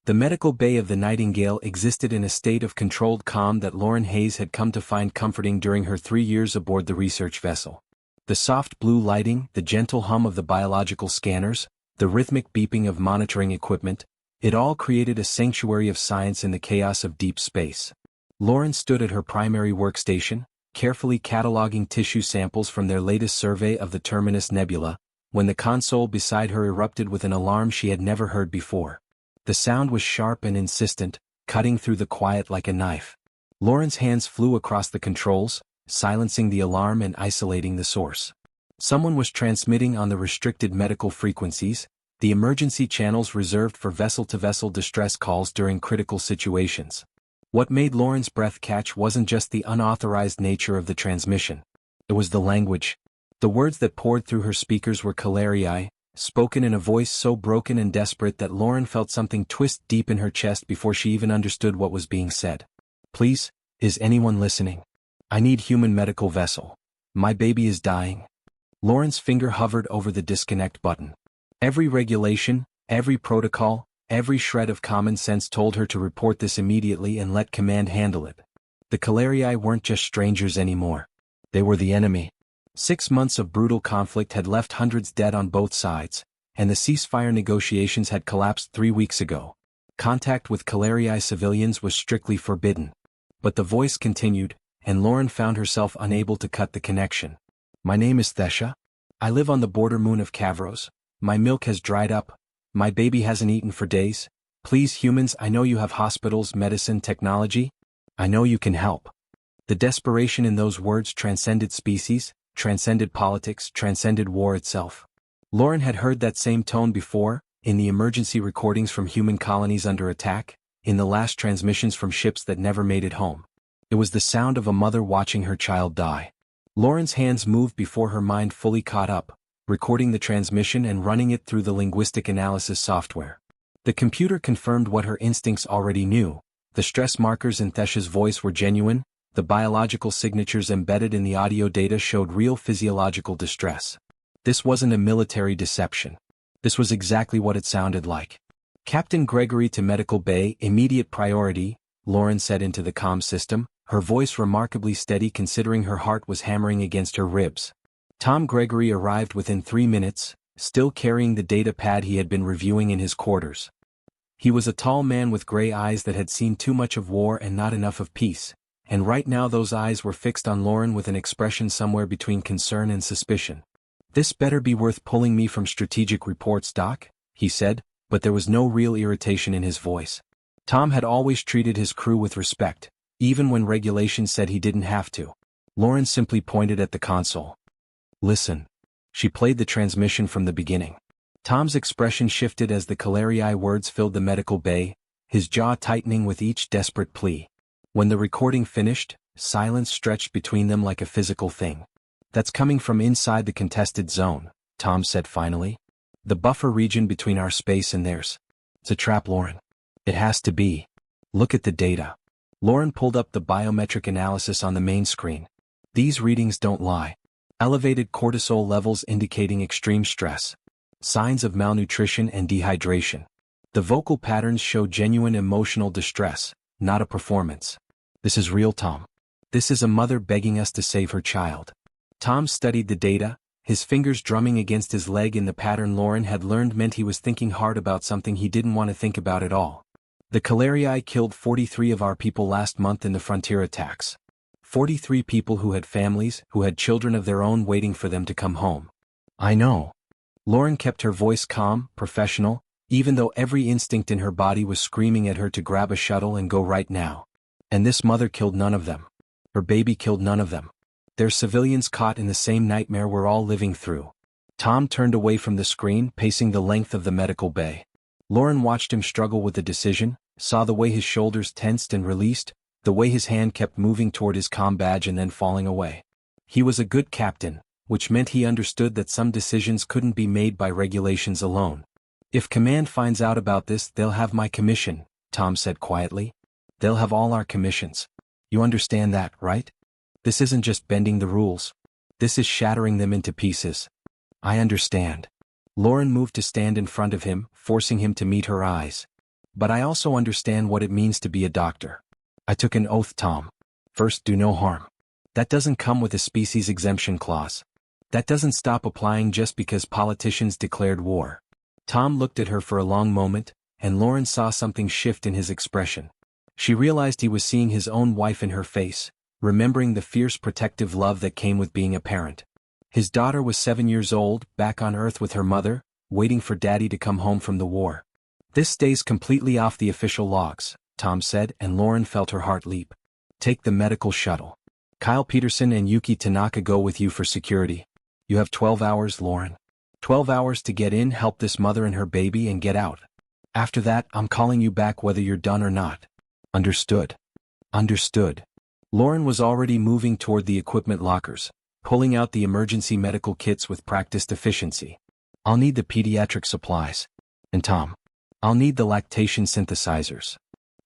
The medical bay of the Nightingale existed in a state of controlled calm that Lauren Hayes had come to find comforting during her 3 years aboard the research vessel. The soft blue lighting, the gentle hum of the biological scanners, the rhythmic beeping of monitoring equipment, it all created a sanctuary of science in the chaos of deep space. Lauren stood at her primary workstation, carefully cataloging tissue samples from their latest survey of the Terminus Nebula, when the console beside her erupted with an alarm she had never heard before. The sound was sharp and insistent, cutting through the quiet like a knife. Lauren's hands flew across the controls, silencing the alarm and isolating the source. Someone was transmitting on the restricted medical frequencies, the emergency channels reserved for vessel-to-vessel distress calls during critical situations. What made Lauren's breath catch wasn't just the unauthorized nature of the transmission. It was the language. The words that poured through her speakers were Calerii, spoken in a voice so broken and desperate that Lauren felt something twist deep in her chest before she even understood what was being said. Please, is anyone listening? I need human medical vessel. My baby is dying. Lauren's finger hovered over the disconnect button. Every regulation, every protocol, every shred of common sense told her to report this immediately and let command handle it. The Calerii weren't just strangers anymore. They were the enemy. 6 months of brutal conflict had left hundreds dead on both sides, and the ceasefire negotiations had collapsed 3 weeks ago. Contact with Calerii civilians was strictly forbidden. But the voice continued, and Lauren found herself unable to cut the connection. My name is Thesha. I live on the border moon of Kavros. My milk has dried up. My baby hasn't eaten for days. Please humans, I know you have hospitals, medicine, technology. I know you can help. The desperation in those words transcended species, transcended politics, transcended war itself. Lauren had heard that same tone before, in the emergency recordings from human colonies under attack, in the last transmissions from ships that never made it home. It was the sound of a mother watching her child die. Lauren's hands moved before her mind fully caught up, recording the transmission and running it through the linguistic analysis software. The computer confirmed what her instincts already knew. The stress markers in Thesha's voice were genuine. The biological signatures embedded in the audio data showed real physiological distress. This wasn't a military deception. This was exactly what it sounded like. Captain Gregory to Medical Bay, immediate priority, Lauren said into the comm system, her voice remarkably steady considering her heart was hammering against her ribs. Tom Gregory arrived within 3 minutes, still carrying the data pad he had been reviewing in his quarters. He was a tall man with gray eyes that had seen too much of war and not enough of peace. And right now those eyes were fixed on Lauren with an expression somewhere between concern and suspicion. This better be worth pulling me from strategic reports, Doc, he said, but there was no real irritation in his voice. Tom had always treated his crew with respect, even when regulations said he didn't have to. Lauren simply pointed at the console. Listen. She played the transmission from the beginning. Tom's expression shifted as the Calerii words filled the medical bay, his jaw tightening with each desperate plea. When the recording finished, silence stretched between them like a physical thing. That's coming from inside the contested zone, Tom said finally. The buffer region between our space and theirs. It's a trap, Lauren. It has to be. Look at the data. Lauren pulled up the biometric analysis on the main screen. These readings don't lie. Elevated cortisol levels indicating extreme stress. Signs of malnutrition and dehydration. The vocal patterns show genuine emotional distress, not a performance. This is real, Tom. This is a mother begging us to save her child. Tom studied the data, his fingers drumming against his leg in the pattern Lauren had learned meant he was thinking hard about something he didn't want to think about at all. The Calerii killed 43 of our people last month in the frontier attacks. 43 people who had families, who had children of their own waiting for them to come home. I know. Lauren kept her voice calm, professional, even though every instinct in her body was screaming at her to grab a shuttle and go right now. And this mother killed none of them. Her baby killed none of them. They're civilians caught in the same nightmare we're all living through. Tom turned away from the screen, pacing the length of the medical bay. Lauren watched him struggle with the decision, saw the way his shoulders tensed and released, the way his hand kept moving toward his comm badge and then falling away. He was a good captain, which meant he understood that some decisions couldn't be made by regulations alone. If command finds out about this, they'll have my commission, Tom said quietly. They'll have all our commissions. You understand that, right? This isn't just bending the rules. This is shattering them into pieces. I understand. Lauren moved to stand in front of him, forcing him to meet her eyes. But I also understand what it means to be a doctor. I took an oath, Tom. First, do no harm. That doesn't come with a species exemption clause. That doesn't stop applying just because politicians declared war. Tom looked at her for a long moment, and Lauren saw something shift in his expression. She realized he was seeing his own wife in her face, remembering the fierce protective love that came with being a parent. His daughter was 7 years old, back on Earth with her mother, waiting for Daddy to come home from the war. This stays completely off the official logs, Tom said, and Lauren felt her heart leap. Take the medical shuttle. Kyle Peterson and Yuki Tanaka go with you for security. You have 12 hours, Lauren. 12 hours to get in, help this mother and her baby, and get out. After that, I'm calling you back whether you're done or not. Understood. Understood. Lauren was already moving toward the equipment lockers, pulling out the emergency medical kits with practiced efficiency. I'll need the pediatric supplies. And Tom, I'll need the lactation synthesizers.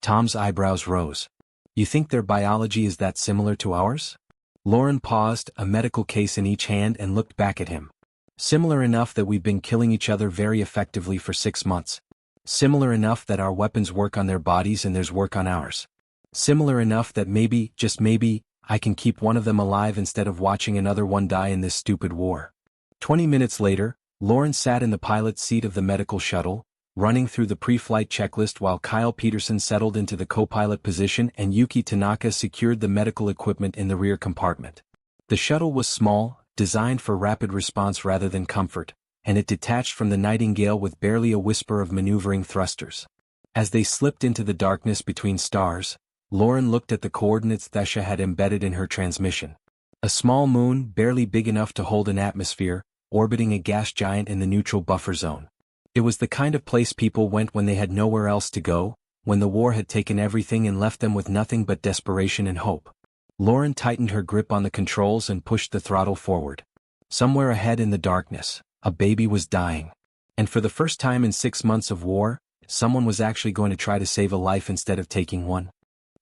Tom's eyebrows rose. You think their biology is that similar to ours? Lauren paused, a medical case in each hand, and looked back at him. Similar enough that we've been killing each other very effectively for 6 months. Similar enough that our weapons work on their bodies and theirs work on ours. Similar enough that maybe, just maybe, I can keep one of them alive instead of watching another one die in this stupid war. 20 minutes later, Lauren sat in the pilot's seat of the medical shuttle, running through the pre-flight checklist while Kyle Peterson settled into the co-pilot position and Yuki Tanaka secured the medical equipment in the rear compartment. The shuttle was small, designed for rapid response rather than comfort, and it detached from the Nightingale with barely a whisper of maneuvering thrusters. As they slipped into the darkness between stars, Lauren looked at the coordinates Thesha had embedded in her transmission. A small moon, barely big enough to hold an atmosphere, orbiting a gas giant in the neutral buffer zone. It was the kind of place people went when they had nowhere else to go, when the war had taken everything and left them with nothing but desperation and hope. Lauren tightened her grip on the controls and pushed the throttle forward. Somewhere ahead in the darkness, a baby was dying. And for the first time in 6 months of war, someone was actually going to try to save a life instead of taking one.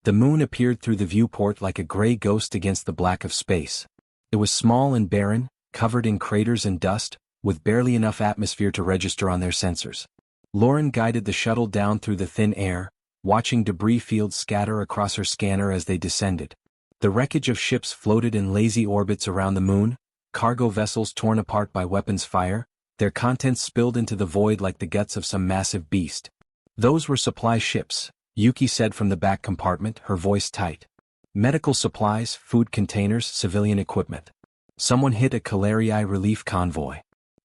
The moon appeared through the viewport like a gray ghost against the black of space. It was small and barren, covered in craters and dust, with barely enough atmosphere to register on their sensors. Lauren guided the shuttle down through the thin air, watching debris fields scatter across her scanner as they descended. The wreckage of ships floated in lazy orbits around the moon, cargo vessels torn apart by weapons fire, their contents spilled into the void like the guts of some massive beast. Those were supply ships, Yuki said from the back compartment, her voice tight. Medical supplies, food containers, civilian equipment. Someone hit a Calariai relief convoy.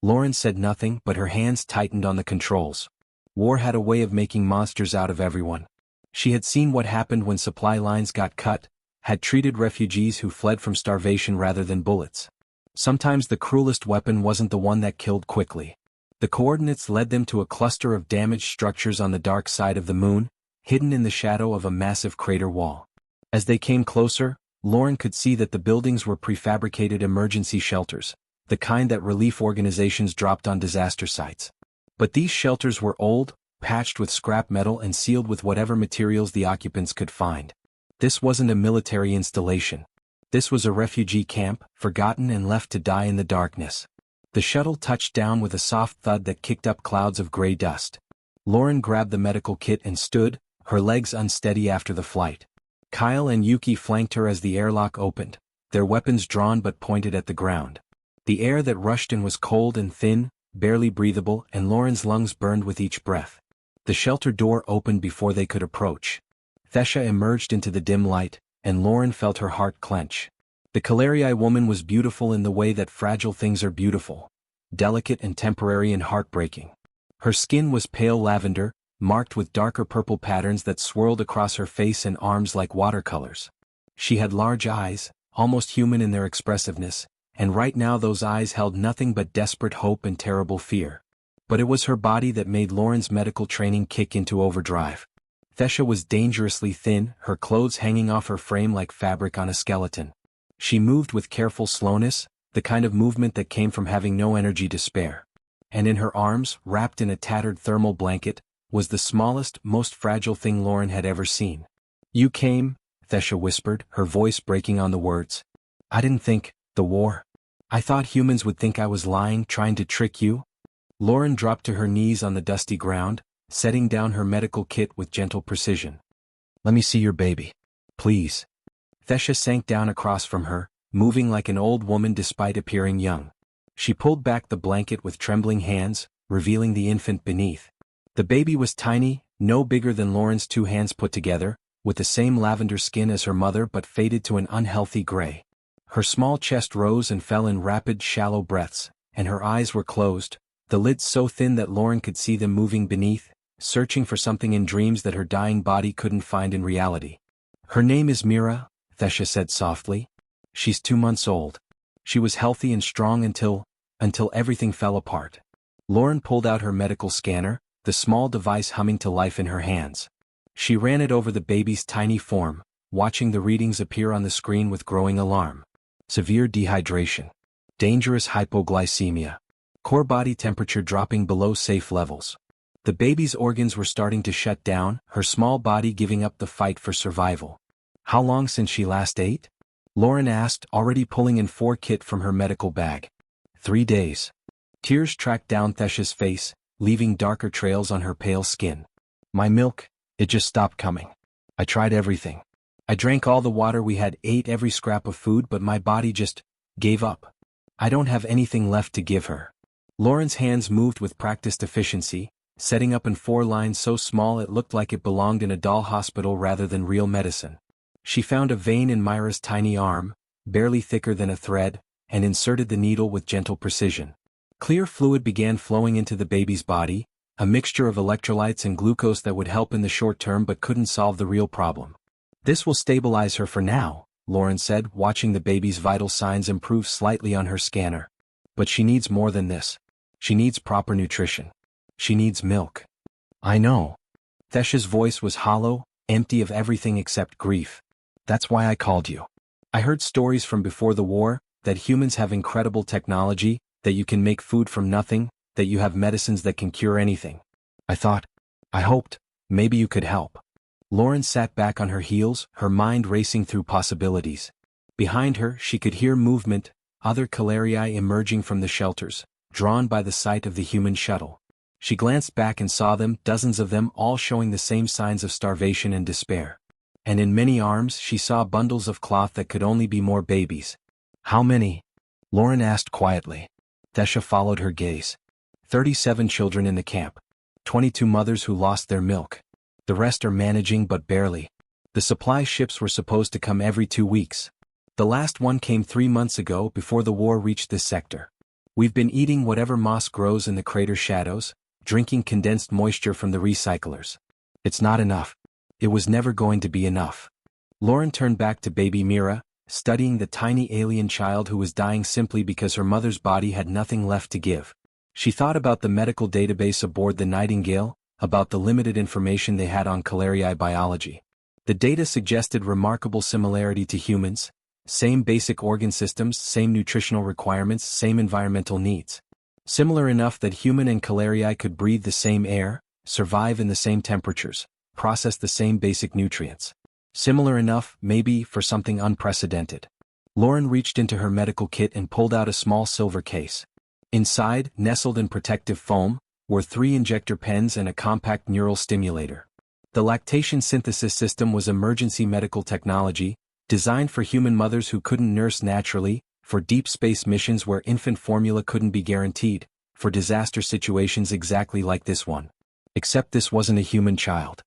Lauren said nothing, but her hands tightened on the controls. War had a way of making monsters out of everyone. She had seen what happened when supply lines got cut, had treated refugees who fled from starvation rather than bullets. Sometimes the cruelest weapon wasn't the one that killed quickly. The coordinates led them to a cluster of damaged structures on the dark side of the moon, hidden in the shadow of a massive crater wall. As they came closer, Lauren could see that the buildings were prefabricated emergency shelters, the kind that relief organizations dropped on disaster sites. But these shelters were old, patched with scrap metal and sealed with whatever materials the occupants could find. This wasn't a military installation. This was a refugee camp, forgotten and left to die in the darkness. The shuttle touched down with a soft thud that kicked up clouds of gray dust. Lauren grabbed the medical kit and stood, her legs unsteady after the flight. Kyle and Yuki flanked her as the airlock opened, their weapons drawn but pointed at the ground. The air that rushed in was cold and thin, barely breathable, and Lauren's lungs burned with each breath. The shelter door opened before they could approach. Thesha emerged into the dim light, and Lauren felt her heart clench. The Calariai woman was beautiful in the way that fragile things are beautiful, delicate and temporary and heartbreaking. Her skin was pale lavender, marked with darker purple patterns that swirled across her face and arms like watercolors. She had large eyes, almost human in their expressiveness, and right now those eyes held nothing but desperate hope and terrible fear. But it was her body that made Lauren's medical training kick into overdrive. Thesha was dangerously thin, her clothes hanging off her frame like fabric on a skeleton. She moved with careful slowness, the kind of movement that came from having no energy to spare. And in her arms, wrapped in a tattered thermal blanket, was the smallest, most fragile thing Lauren had ever seen. "You came," Thesha whispered, her voice breaking on the words. "I didn't think, the war. I thought humans would think I was lying, trying to trick you." Lauren dropped to her knees on the dusty ground, setting down her medical kit with gentle precision. "Let me see your baby. Please." Thesha sank down across from her, moving like an old woman despite appearing young. She pulled back the blanket with trembling hands, revealing the infant beneath. The baby was tiny, no bigger than Lauren's two hands put together, with the same lavender skin as her mother but faded to an unhealthy gray. Her small chest rose and fell in rapid, shallow breaths, and her eyes were closed, the lids so thin that Lauren could see them moving beneath, searching for something in dreams that her dying body couldn't find in reality. "Her name is Mira," Thesha said softly. "She's 2 months old. She was healthy and strong until everything fell apart." Lauren pulled out her medical scanner, the small device humming to life in her hands. She ran it over the baby's tiny form, watching the readings appear on the screen with growing alarm. Severe dehydration. Dangerous hypoglycemia. Core body temperature dropping below safe levels. The baby's organs were starting to shut down, her small body giving up the fight for survival. "How long since she last ate?" Lauren asked, already pulling in 4 kit from her medical bag. 3 days. Tears tracked down Thesha's face, leaving darker trails on her pale skin. "My milk, it just stopped coming. I tried everything. I drank all the water we had, ate every scrap of food, but my body just gave up. I don't have anything left to give her." Lauren's hands moved with practiced efficiency, setting up in 4 lines so small it looked like it belonged in a doll hospital rather than real medicine. She found a vein in Myra's tiny arm, barely thicker than a thread, and inserted the needle with gentle precision. Clear fluid began flowing into the baby's body, a mixture of electrolytes and glucose that would help in the short term but couldn't solve the real problem. "This will stabilize her for now," Lauren said, watching the baby's vital signs improve slightly on her scanner. "But she needs more than this. She needs proper nutrition. She needs milk." "I know." Thesha's voice was hollow, empty of everything except grief. "That's why I called you. I heard stories from before the war, that humans have incredible technology, that you can make food from nothing, that you have medicines that can cure anything. I hoped, maybe you could help." Lauren sat back on her heels, her mind racing through possibilities. Behind her, she could hear movement, other Calariae emerging from the shelters, drawn by the sight of the human shuttle. She glanced back and saw them, dozens of them, all showing the same signs of starvation and despair. And in many arms she saw bundles of cloth that could only be more babies. "How many?" Lauren asked quietly. Thesha followed her gaze. 37 children in the camp. 22 mothers who lost their milk. The rest are managing but barely. The supply ships were supposed to come every 2 weeks. The last one came 3 months ago, before the war reached this sector. We've been eating whatever moss grows in the crater shadows, drinking condensed moisture from the recyclers. It's not enough. It was never going to be enough." Lauren turned back to baby Mira, studying the tiny alien child who was dying simply because her mother's body had nothing left to give. She thought about the medical database aboard the Nightingale, about the limited information they had on Calariae biology. The data suggested remarkable similarity to humans, same basic organ systems, same nutritional requirements, same environmental needs. Similar enough that human and Calariae could breathe the same air, survive in the same temperatures, process the same basic nutrients. Similar enough, maybe, for something unprecedented. Lauren reached into her medical kit and pulled out a small silver case. Inside, nestled in protective foam, were 3 injector pens and a compact neural stimulator. The lactation synthesis system was emergency medical technology, designed for human mothers who couldn't nurse naturally, for deep space missions where infant formula couldn't be guaranteed, for disaster situations exactly like this one. Except this wasn't a human child.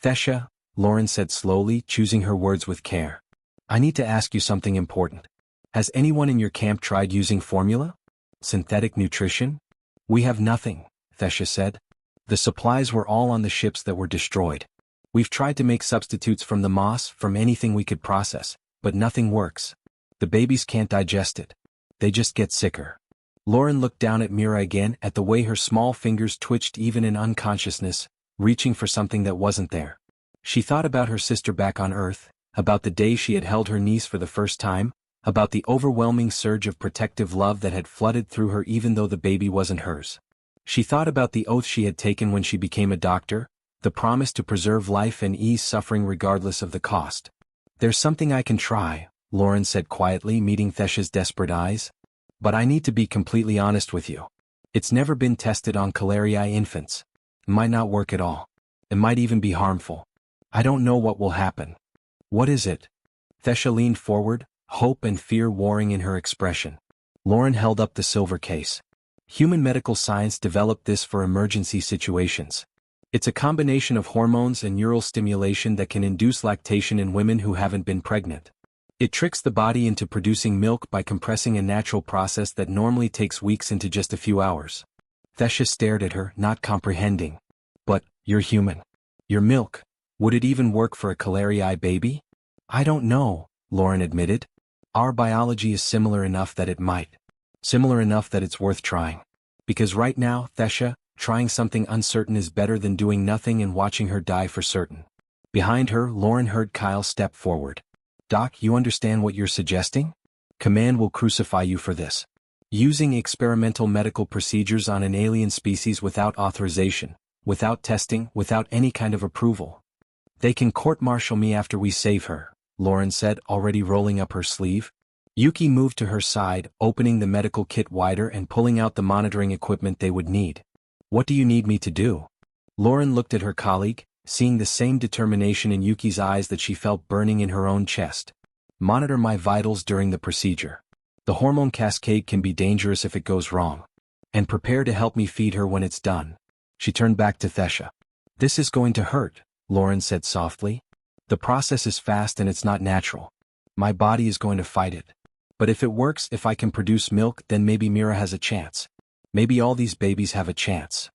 "Thesha," Lauren said slowly, choosing her words with care. "I need to ask you something important. Has anyone in your camp tried using formula? Synthetic nutrition?" "We have nothing," Thesha said. "The supplies were all on the ships that were destroyed. We've tried to make substitutes from the moss, from anything we could process, but nothing works. The babies can't digest it. They just get sicker." Lauren looked down at Mira again, at the way her small fingers twitched even in unconsciousness, reaching for something that wasn't there. She thought about her sister back on Earth, about the day she had held her niece for the first time, about the overwhelming surge of protective love that had flooded through her even though the baby wasn't hers. She thought about the oath she had taken when she became a doctor, the promise to preserve life and ease suffering regardless of the cost. "There's something I can try," Lauren said quietly, meeting Thesha's desperate eyes. "But I need to be completely honest with you. It's never been tested on Calariae infants. It might not work at all. It might even be harmful. I don't know what will happen. What is it? Thesha leaned forward, hope and fear warring in her expression. Lauren held up the silver case. Human medical science developed this for emergency situations. It's a combination of hormones and neural stimulation that can induce lactation in women who haven't been pregnant. It tricks the body into producing milk by compressing a natural process that normally takes weeks into just a few hours. Thesha stared at her, not comprehending. But, you're human. Your milk. Would it even work for a Calarii baby? I don't know, Lauren admitted. Our biology is similar enough that it might. Similar enough that it's worth trying. Because right now, Thesha, trying something uncertain is better than doing nothing and watching her die for certain. Behind her, Lauren heard Kyle step forward. Doc, you understand what you're suggesting? Command will crucify you for this. Using experimental medical procedures on an alien species without authorization, without testing, without any kind of approval. They can court-martial me after we save her, Lauren said, already rolling up her sleeve. Yuki moved to her side, opening the medical kit wider and pulling out the monitoring equipment they would need. What do you need me to do? Lauren looked at her colleague, seeing the same determination in Yuki's eyes that she felt burning in her own chest. Monitor my vitals during the procedure. The hormone cascade can be dangerous if it goes wrong. And prepare to help me feed her when it's done. She turned back to Thesha. This is going to hurt, Lauren said softly. The process is fast and it's not natural. My body is going to fight it. But if it works, if I can produce milk, then maybe Mira has a chance. Maybe all these babies have a chance.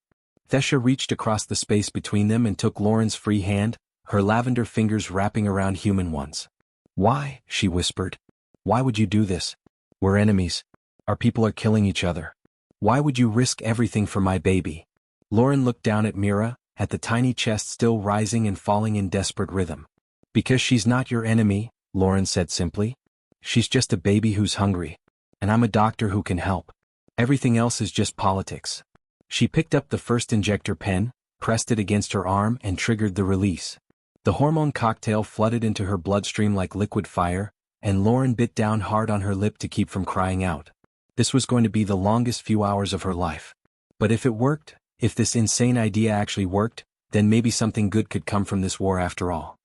Thesha reached across the space between them and took Lauren's free hand, her lavender fingers wrapping around human ones. Why? She whispered. Why would you do this? We're enemies. Our people are killing each other. Why would you risk everything for my baby? Lauren looked down at Mira, at the tiny chest still rising and falling in desperate rhythm. Because she's not your enemy, Lauren said simply. She's just a baby who's hungry. And I'm a doctor who can help. Everything else is just politics. She picked up the first injector pen, pressed it against her arm and triggered the release. The hormone cocktail flooded into her bloodstream like liquid fire, and Lauren bit down hard on her lip to keep from crying out. This was going to be the longest few hours of her life. But if it worked, if this insane idea actually worked, then maybe something good could come from this war after all.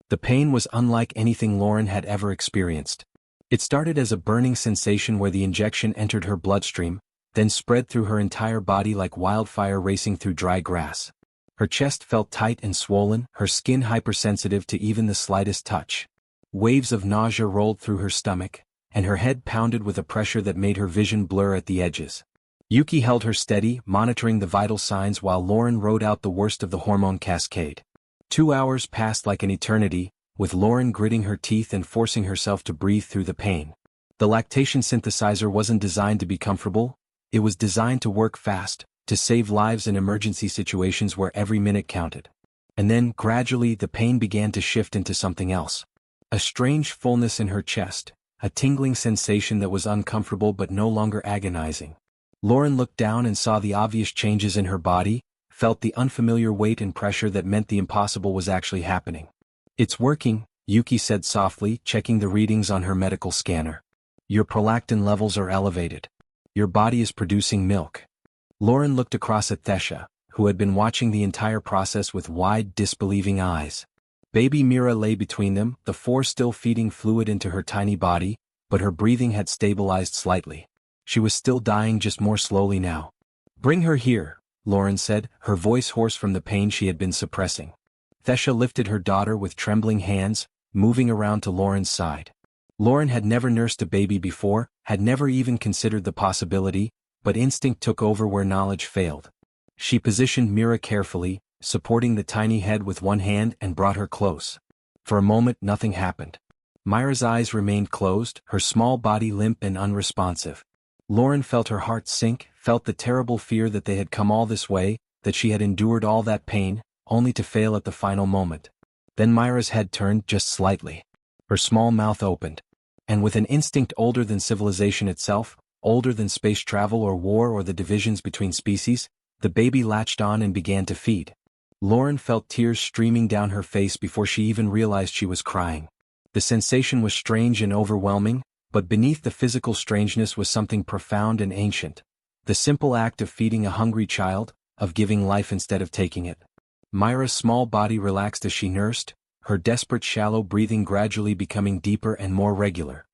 The pain was unlike anything Lauren had ever experienced. It started as a burning sensation where the injection entered her bloodstream, then spread through her entire body like wildfire racing through dry grass. Her chest felt tight and swollen, her skin hypersensitive to even the slightest touch. Waves of nausea rolled through her stomach, and her head pounded with a pressure that made her vision blur at the edges. Yuki held her steady, monitoring the vital signs while Lauren rode out the worst of the hormone cascade. 2 hours passed like an eternity, with Lauren gritting her teeth and forcing herself to breathe through the pain. The lactation synthesizer wasn't designed to be comfortable, it was designed to work fast, to save lives in emergency situations where every minute counted. And then, gradually, the pain began to shift into something else. A strange fullness in her chest, a tingling sensation that was uncomfortable but no longer agonizing. Lauren looked down and saw the obvious changes in her body, felt the unfamiliar weight and pressure that meant the impossible was actually happening. It's working, Yuki said softly, checking the readings on her medical scanner. Your prolactin levels are elevated. Your body is producing milk. Lauren looked across at Thesha, who had been watching the entire process with wide, disbelieving eyes. Baby Mira lay between them, the force still feeding fluid into her tiny body, but her breathing had stabilized slightly. She was still dying, just more slowly now. Bring her here, Lauren said, her voice hoarse from the pain she had been suppressing. Thesha lifted her daughter with trembling hands, moving around to Lauren's side. Lauren had never nursed a baby before, had never even considered the possibility, but instinct took over where knowledge failed. She positioned Mira carefully, supporting the tiny head with one hand, and brought her close. For a moment nothing happened. Myra's eyes remained closed, her small body limp and unresponsive. Lauren felt her heart sink, felt the terrible fear that they had come all this way, that she had endured all that pain, only to fail at the final moment. Then Myra's head turned just slightly. Her small mouth opened. And with an instinct older than civilization itself, older than space travel or war or the divisions between species, the baby latched on and began to feed. Lauren felt tears streaming down her face before she even realized she was crying. The sensation was strange and overwhelming, but beneath the physical strangeness was something profound and ancient. The simple act of feeding a hungry child, of giving life instead of taking it. Myra's small body relaxed as she nursed, her desperate shallow breathing gradually becoming deeper and more regular.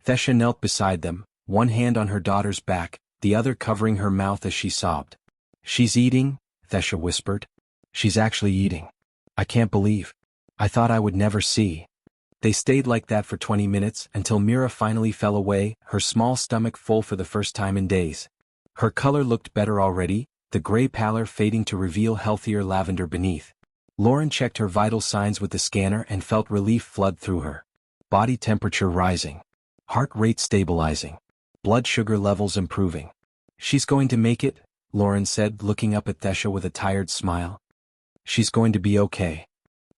Thesha knelt beside them, one hand on her daughter's back, the other covering her mouth as she sobbed. "She's eating," Thesha whispered. "She's actually eating. I can't believe. I thought I would never see." They stayed like that for 20 minutes until Mira finally fell away, her small stomach full for the first time in days. Her color looked better already, the gray pallor fading to reveal healthier lavender beneath. Lauren checked her vital signs with the scanner and felt relief flood through her. Body temperature rising. Heart rate stabilizing. Blood sugar levels improving. "She's going to make it," Lauren said, looking up at Thesha with a tired smile. "She's going to be okay."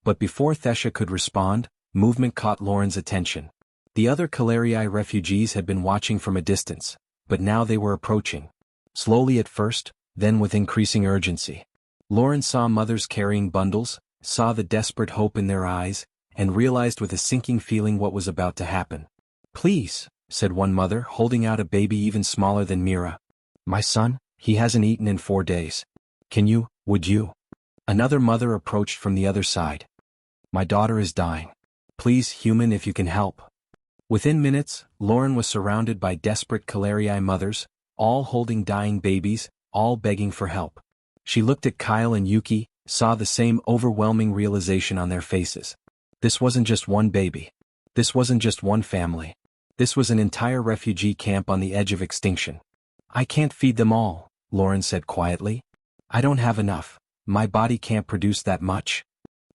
But before Thesha could respond, movement caught Lauren's attention. The other Calarii refugees had been watching from a distance, but now they were approaching. Slowly at first, then with increasing urgency. Lauren saw mothers carrying bundles, saw the desperate hope in their eyes, and realized with a sinking feeling what was about to happen. "Please," said one mother, holding out a baby even smaller than Mira. "My son, he hasn't eaten in 4 days. Would you?" Another mother approached from the other side. "My daughter is dying. Please, human, if you can help." Within minutes, Lauren was surrounded by desperate Calarii mothers, all holding dying babies, all begging for help. She looked at Kyle and Yuki, saw the same overwhelming realization on their faces. This wasn't just one baby. This wasn't just one family. This was an entire refugee camp on the edge of extinction. "I can't feed them all," Lauren said quietly. "I don't have enough. My body can't produce that much."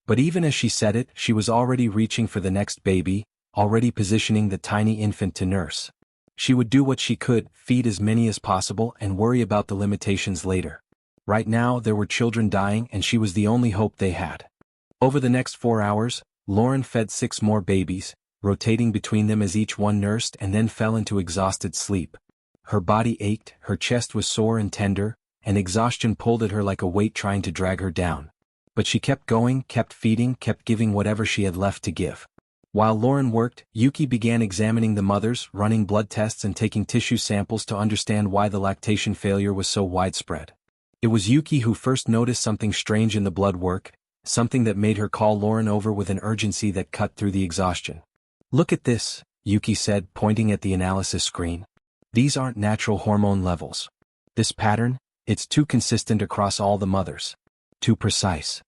But even as she said it, she was already reaching for the next baby, already positioning the tiny infant to nurse. She would do what she could, feed as many as possible and worry about the limitations later. Right now there were children dying and she was the only hope they had. Over the next 4 hours, Lauren fed 6 more babies, rotating between them as each one nursed and then fell into exhausted sleep. Her body ached, her chest was sore and tender, and exhaustion pulled at her like a weight trying to drag her down. But she kept going, kept feeding, kept giving whatever she had left to give. While Lauren worked, Yuki began examining the mothers, running blood tests and taking tissue samples to understand why the lactation failure was so widespread. It was Yuki who first noticed something strange in the blood work, something that made her call Lauren over with an urgency that cut through the exhaustion. "Look at this," Yuki said, pointing at the analysis screen. "These aren't natural hormone levels. This pattern, it's too consistent across all the mothers. Too precise."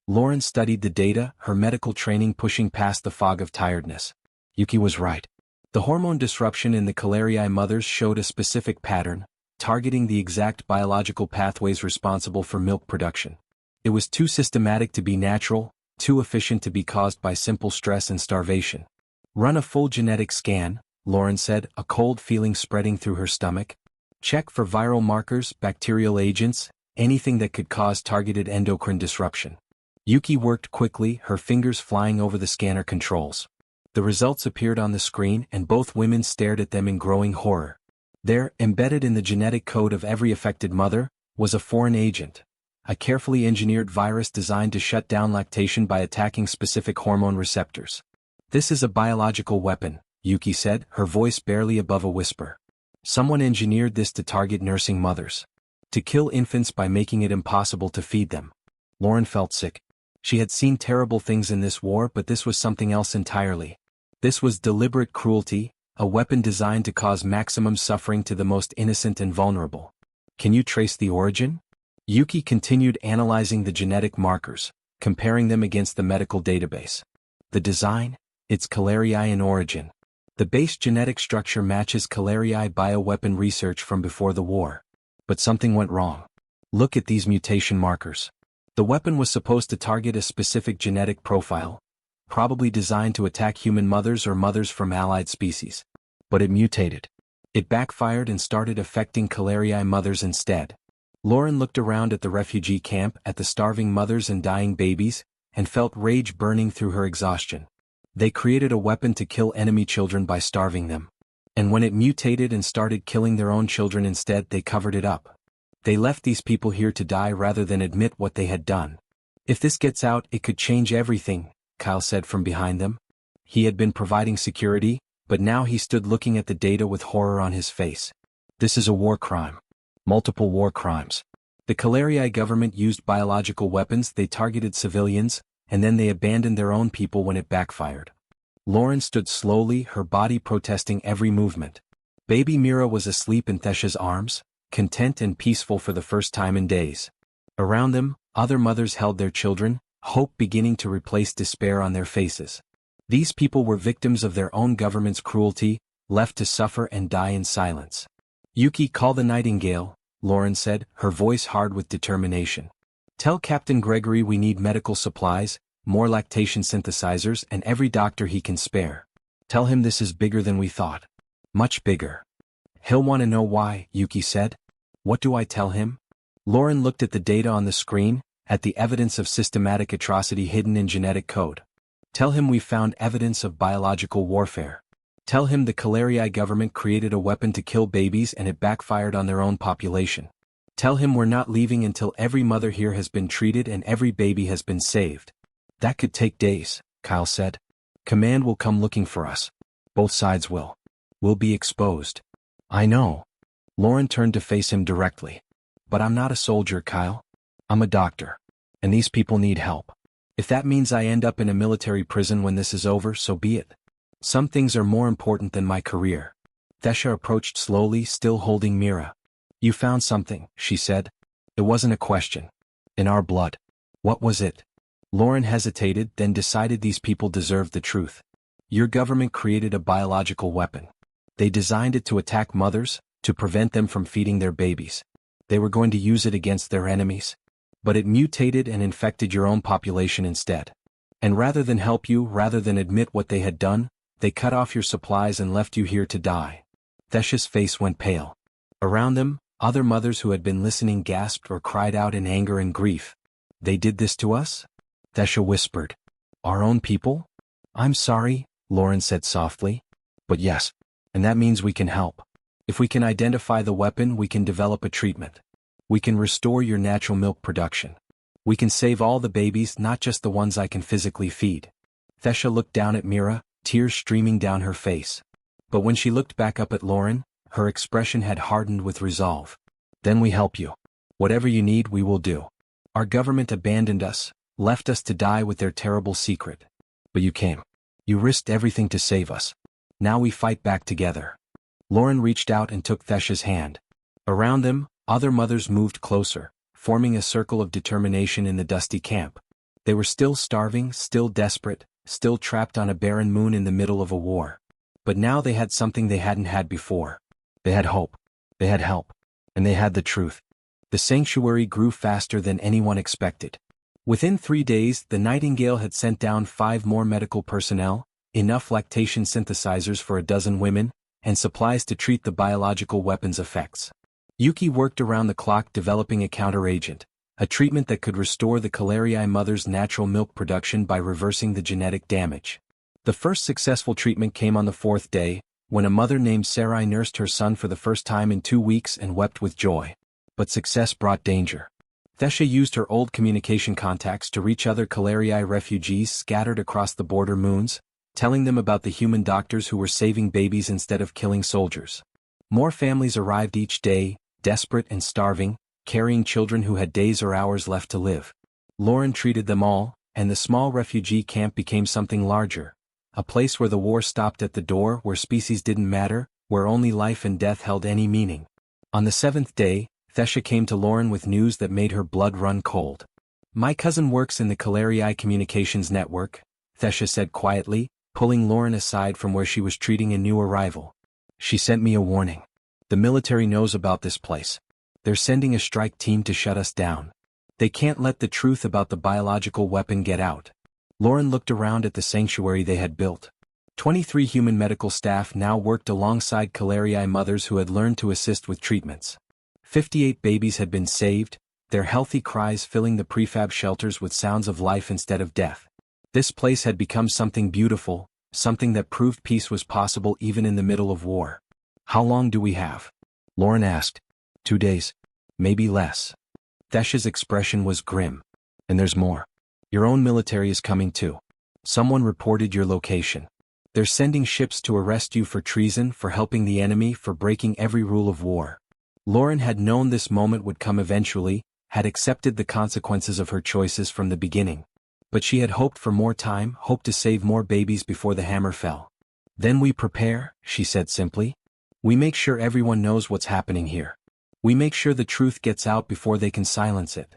Lauren studied the data, her medical training pushing past the fog of tiredness. Yuki was right. The hormone disruption in the Calarii mothers showed a specific pattern, targeting the exact biological pathways responsible for milk production. It was too systematic to be natural, too efficient to be caused by simple stress and starvation. "Run a full genetic scan," Lauren said, a cold feeling spreading through her stomach. "Check for viral markers, bacterial agents, anything that could cause targeted endocrine disruption." Yuki worked quickly, her fingers flying over the scanner controls. The results appeared on the screen and both women stared at them in growing horror. There, embedded in the genetic code of every affected mother, was a foreign agent. A carefully engineered virus designed to shut down lactation by attacking specific hormone receptors. "This is a biological weapon," Yuki said, her voice barely above a whisper. "Someone engineered this to target nursing mothers. To kill infants by making it impossible to feed them." Lauren felt sick. She had seen terrible things in this war, but this was something else entirely. This was deliberate cruelty, a weapon designed to cause maximum suffering to the most innocent and vulnerable. "Can you trace the origin?" Yuki continued analyzing the genetic markers, comparing them against the medical database. "The design? It's Calarii in origin. The base genetic structure matches Calarii bioweapon research from before the war. But something went wrong. Look at these mutation markers. The weapon was supposed to target a specific genetic profile, probably designed to attack human mothers or mothers from allied species. But it mutated. It backfired and started affecting Calarii mothers instead." Lauren looked around at the refugee camp, at the starving mothers and dying babies, and felt rage burning through her exhaustion. They created a weapon to kill enemy children by starving them. And when it mutated and started killing their own children instead, they covered it up. They left these people here to die rather than admit what they had done. "If this gets out, it could change everything," Kyle said from behind them. He had been providing security, but now he stood looking at the data with horror on his face. "This is a war crime. Multiple war crimes. The Calerii government used biological weapons, they targeted civilians, and then they abandoned their own people when it backfired. Lauren stood slowly, her body protesting every movement. Baby Mira was asleep in Thesha's arms, content and peaceful for the first time in days. Around them, other mothers held their children, hope beginning to replace despair on their faces. These people were victims of their own government's cruelty, left to suffer and die in silence. Yuki, call the Nightingale, Lauren said, her voice hard with determination. Tell Captain Gregory we need medical supplies, more lactation synthesizers, and every doctor he can spare. Tell him this is bigger than we thought. Much bigger. He'll want to know why, Yuki said. What do I tell him? Lauren looked at the data on the screen, at the evidence of systematic atrocity hidden in genetic code. Tell him we found evidence of biological warfare. Tell him the Calerii government created a weapon to kill babies and it backfired on their own population. Tell him we're not leaving until every mother here has been treated and every baby has been saved. That could take days, Kyle said. Command will come looking for us. Both sides will. We'll be exposed. I know. Lauren turned to face him directly. But I'm not a soldier, Kyle. I'm a doctor. And these people need help. If that means I end up in a military prison when this is over, so be it. Some things are more important than my career. Thesha approached slowly, still holding Mira. You found something, she said. It wasn't a question. In our blood. What was it? Lauren hesitated, then decided these people deserved the truth. Your government created a biological weapon. They designed it to attack mothers, to prevent them from feeding their babies. They were going to use it against their enemies. But it mutated and infected your own population instead. And rather than help you, rather than admit what they had done, they cut off your supplies and left you here to die. Thesha's face went pale. Around them, other mothers who had been listening gasped or cried out in anger and grief. They did this to us? Thesha whispered. Our own people? I'm sorry, Lauren said softly. But yes. And that means we can help. If we can identify the weapon, we can develop a treatment. We can restore your natural milk production. We can save all the babies, not just the ones I can physically feed. Thesha looked down at Mira, tears streaming down her face. But when she looked back up at Lauren, her expression had hardened with resolve. Then we help you. Whatever you need, we will do. Our government abandoned us, left us to die with their terrible secret. But you came. You risked everything to save us. Now we fight back together. Lauren reached out and took Thesha's hand. Around them, other mothers moved closer, forming a circle of determination in the dusty camp. They were still starving, still desperate, still trapped on a barren moon in the middle of a war. But now they had something they hadn't had before. They had hope. They had help. And they had the truth. The sanctuary grew faster than anyone expected. Within 3 days, the Nightingale had sent down 5 more medical personnel, enough lactation synthesizers for 12 women, and supplies to treat the biological weapon's effects. Yuki worked around the clock developing a counteragent, a treatment that could restore the Calerii mother's natural milk production by reversing the genetic damage. The first successful treatment came on the 4th day, when a mother named Sarai nursed her son for the first time in 2 weeks and wept with joy. But success brought danger. Thesha used her old communication contacts to reach other Calerii refugees scattered across the border moons, telling them about the human doctors who were saving babies instead of killing soldiers. More families arrived each day, desperate and starving, carrying children who had days or hours left to live. Lauren treated them all, and the small refugee camp became something larger, a place where the war stopped at the door, where species didn't matter, where only life and death held any meaning. On the 7th day, Thesha came to Lauren with news that made her blood run cold. My cousin works in the Calerii Communications Network, Thesha said quietly, pulling Lauren aside from where she was treating a new arrival. She sent me a warning. The military knows about this place. They're sending a strike team to shut us down. They can't let the truth about the biological weapon get out. Lauren looked around at the sanctuary they had built. 23 human medical staff now worked alongside Calerii mothers who had learned to assist with treatments. 58 babies had been saved, their healthy cries filling the prefab shelters with sounds of life instead of death. This place had become something beautiful, something that proved peace was possible even in the middle of war. How long do we have? Lauren asked. 2 days. Maybe less. Thesha's expression was grim. And there's more. Your own military is coming too. Someone reported your location. They're sending ships to arrest you for treason, for helping the enemy, for breaking every rule of war. Lauren had known this moment would come eventually, had accepted the consequences of her choices from the beginning. But she had hoped for more time, hoped to save more babies before the hammer fell. "Then we prepare," she said simply. "We make sure everyone knows what's happening here. We make sure the truth gets out before they can silence it."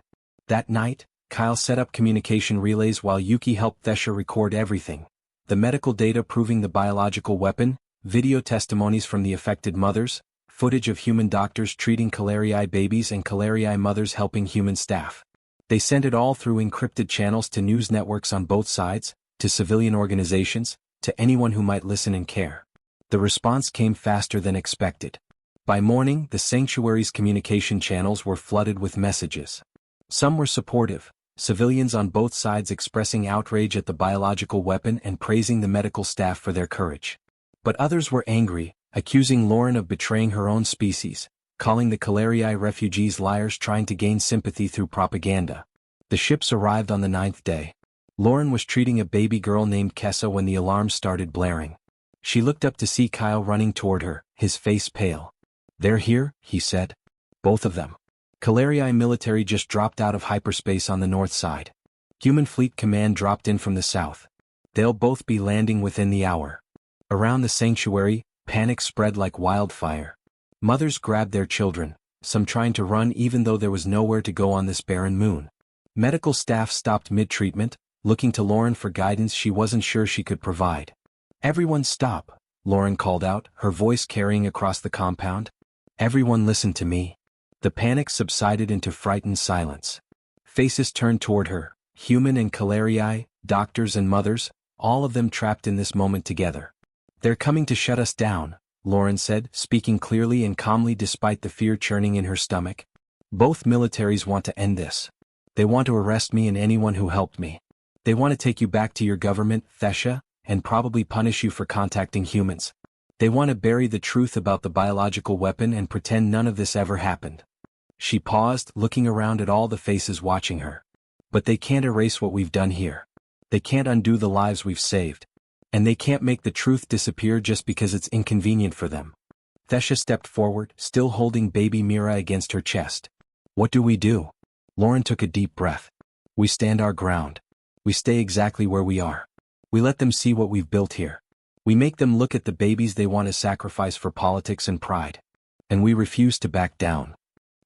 That night, Kyle set up communication relays while Yuki helped Thesha record everything. The medical data proving the biological weapon, video testimonies from the affected mothers, footage of human doctors treating Calariai babies and Calariai mothers helping human staff. They sent it all through encrypted channels to news networks on both sides, to civilian organizations, to anyone who might listen and care. The response came faster than expected. By morning, the sanctuary's communication channels were flooded with messages. Some were supportive, civilians on both sides expressing outrage at the biological weapon and praising the medical staff for their courage. But others were angry, accusing Lauren of betraying her own species, calling the Calariai refugees liars trying to gain sympathy through propaganda. The ships arrived on the 9th day. Lauren was treating a baby girl named Kessa when the alarms started blaring. She looked up to see Kyle running toward her, his face pale. "They're here," he said. "Both of them." Calariai military just dropped out of hyperspace on the north side. Human Fleet Command dropped in from the south. They'll both be landing within the hour. Around the sanctuary, panic spread like wildfire. Mothers grabbed their children, some trying to run even though there was nowhere to go on this barren moon. Medical staff stopped mid-treatment, looking to Lauren for guidance she wasn't sure she could provide. "Everyone stop," Lauren called out, her voice carrying across the compound. "Everyone listen to me." The panic subsided into frightened silence. Faces turned toward her, human and Calariai, doctors and mothers, all of them trapped in this moment together. "They're coming to shut us down," Lauren said, speaking clearly and calmly despite the fear churning in her stomach. "Both militaries want to end this. They want to arrest me and anyone who helped me. They want to take you back to your government, Thesha, and probably punish you for contacting humans. They want to bury the truth about the biological weapon and pretend none of this ever happened." She paused, looking around at all the faces watching her. "But they can't erase what we've done here. They can't undo the lives we've saved. And they can't make the truth disappear just because it's inconvenient for them." Thesha stepped forward, still holding baby Mira against her chest. "What do we do?" Lauren took a deep breath. "We stand our ground. We stay exactly where we are. We let them see what we've built here. We make them look at the babies they want to sacrifice for politics and pride. And we refuse to back down."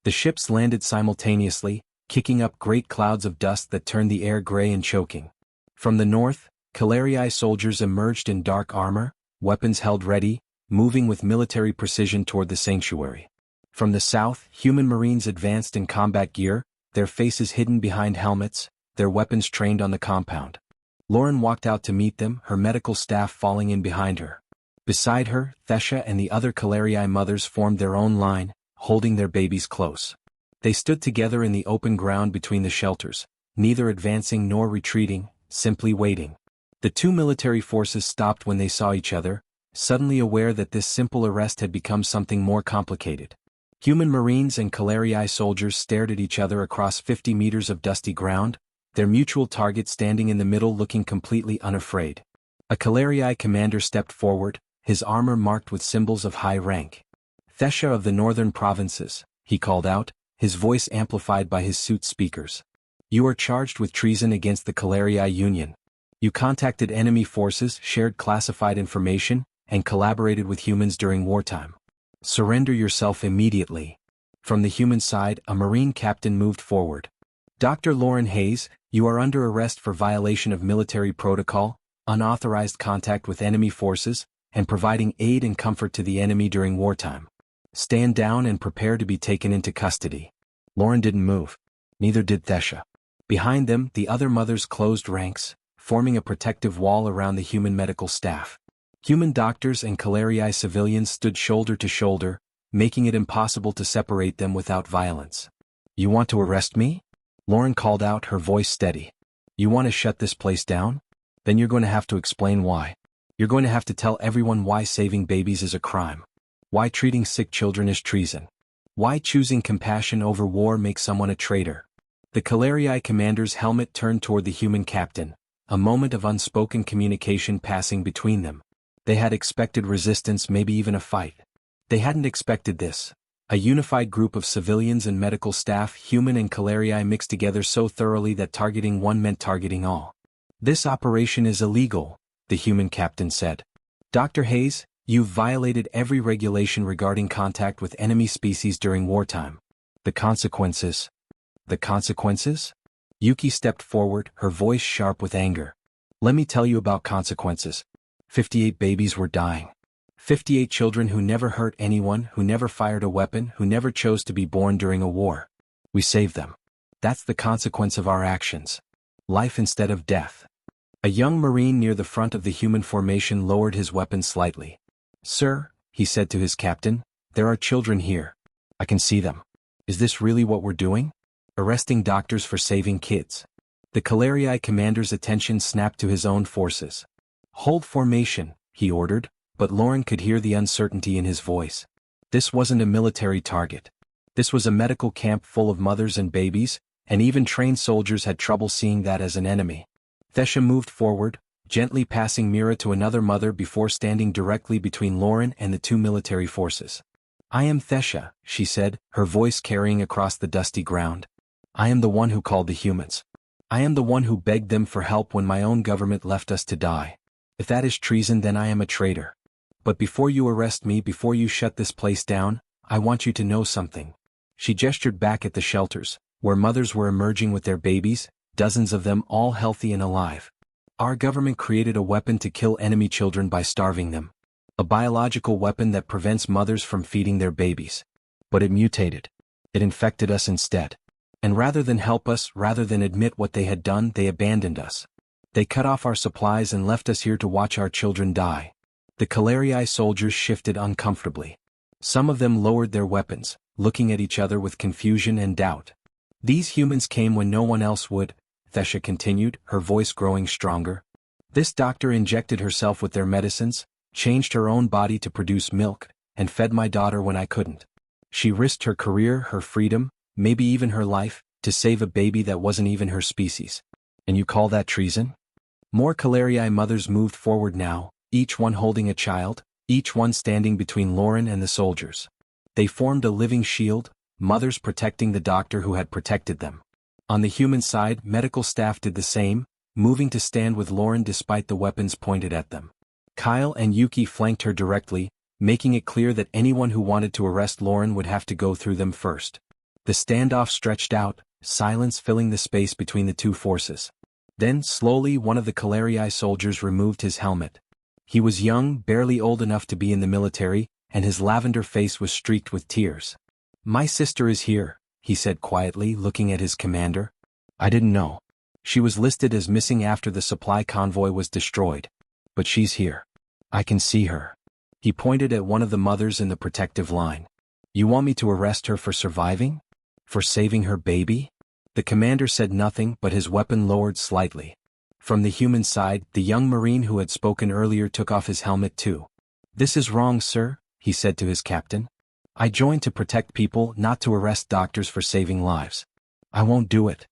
The ships landed simultaneously, kicking up great clouds of dust that turned the air gray and choking. From the north, Calariai soldiers emerged in dark armor, weapons held ready, moving with military precision toward the sanctuary. From the south, human marines advanced in combat gear, their faces hidden behind helmets, their weapons trained on the compound. Lauren walked out to meet them, her medical staff falling in behind her. Beside her, Thesha and the other Calariai mothers formed their own line, holding their babies close. They stood together in the open ground between the shelters, neither advancing nor retreating, simply waiting. The two military forces stopped when they saw each other, suddenly aware that this simple arrest had become something more complicated. Human marines and Calariai soldiers stared at each other across 50 meters of dusty ground, their mutual target standing in the middle looking completely unafraid. A Calariai commander stepped forward, his armor marked with symbols of high rank. "Thesha of the northern provinces," he called out, his voice amplified by his suit speakers. "You are charged with treason against the Calariai Union. You contacted enemy forces, shared classified information, and collaborated with humans during wartime. Surrender yourself immediately." From the human side, a Marine captain moved forward. "Dr. Lauren Hayes, you are under arrest for violation of military protocol, unauthorized contact with enemy forces, and providing aid and comfort to the enemy during wartime. Stand down and prepare to be taken into custody." Lauren didn't move. Neither did Thesha. Behind them, the other mothers closed ranks, forming a protective wall around the human medical staff. Human doctors and Calariai civilians stood shoulder to shoulder, making it impossible to separate them without violence. "You want to arrest me?" Lauren called out, her voice steady. "You want to shut this place down? Then you're going to have to explain why. You're going to have to tell everyone why saving babies is a crime. Why treating sick children is treason. Why choosing compassion over war makes someone a traitor." The Calariai commander's helmet turned toward the human captain, a moment of unspoken communication passing between them. They had expected resistance, maybe even a fight. They hadn't expected this. A unified group of civilians and medical staff, human and Calariae, mixed together so thoroughly that targeting one meant targeting all. "This operation is illegal," the human captain said. "Dr. Hayes, you've violated every regulation regarding contact with enemy species during wartime. The consequences." "The consequences?" Yuki stepped forward, her voice sharp with anger. "Let me tell you about consequences. 58 babies were dying. 58 children who never hurt anyone, who never fired a weapon, who never chose to be born during a war. We saved them. That's the consequence of our actions. Life instead of death." A young Marine near the front of the human formation lowered his weapon slightly. "Sir," he said to his captain, "there are children here. I can see them. Is this really what we're doing? Arresting doctors for saving kids?" The Calariae commander's attention snapped to his own forces. "Hold formation," he ordered, but Lauren could hear the uncertainty in his voice. This wasn't a military target. This was a medical camp full of mothers and babies, and even trained soldiers had trouble seeing that as an enemy. Thesha moved forward, gently passing Mira to another mother before standing directly between Lauren and the two military forces. "I am Thesha," she said, her voice carrying across the dusty ground. "I am the one who called the humans. I am the one who begged them for help when my own government left us to die. If that is treason, then I am a traitor. But before you arrest me, before you shut this place down, I want you to know something." She gestured back at the shelters, where mothers were emerging with their babies, dozens of them all healthy and alive. "Our government created a weapon to kill enemy children by starving them. A biological weapon that prevents mothers from feeding their babies. But it mutated. It infected us instead. And rather than help us, rather than admit what they had done, they abandoned us. They cut off our supplies and left us here to watch our children die." The Calariae soldiers shifted uncomfortably. Some of them lowered their weapons, looking at each other with confusion and doubt. "These humans came when no one else would," Thesha continued, her voice growing stronger. "This doctor injected herself with their medicines, changed her own body to produce milk, and fed my daughter when I couldn't. She risked her career, her freedom, maybe even her life, to save a baby that wasn't even her species. And you call that treason?" More Calariae mothers moved forward now, each one holding a child, each one standing between Lauren and the soldiers. They formed a living shield, mothers protecting the doctor who had protected them. On the human side, medical staff did the same, moving to stand with Lauren despite the weapons pointed at them. Kyle and Yuki flanked her directly, making it clear that anyone who wanted to arrest Lauren would have to go through them first. The standoff stretched out, silence filling the space between the two forces. Then, slowly, one of the Calariae soldiers removed his helmet. He was young, barely old enough to be in the military, and his lavender face was streaked with tears. "My sister is here," he said quietly, looking at his commander. "I didn't know. She was listed as missing after the supply convoy was destroyed. But she's here. I can see her." He pointed at one of the mothers in the protective line. "You want me to arrest her for surviving? For saving her baby?" The commander said nothing, but his weapon lowered slightly. From the human side, the young Marine who had spoken earlier took off his helmet too. "This is wrong, sir," he said to his captain. "I joined to protect people, not to arrest doctors for saving lives. I won't do it."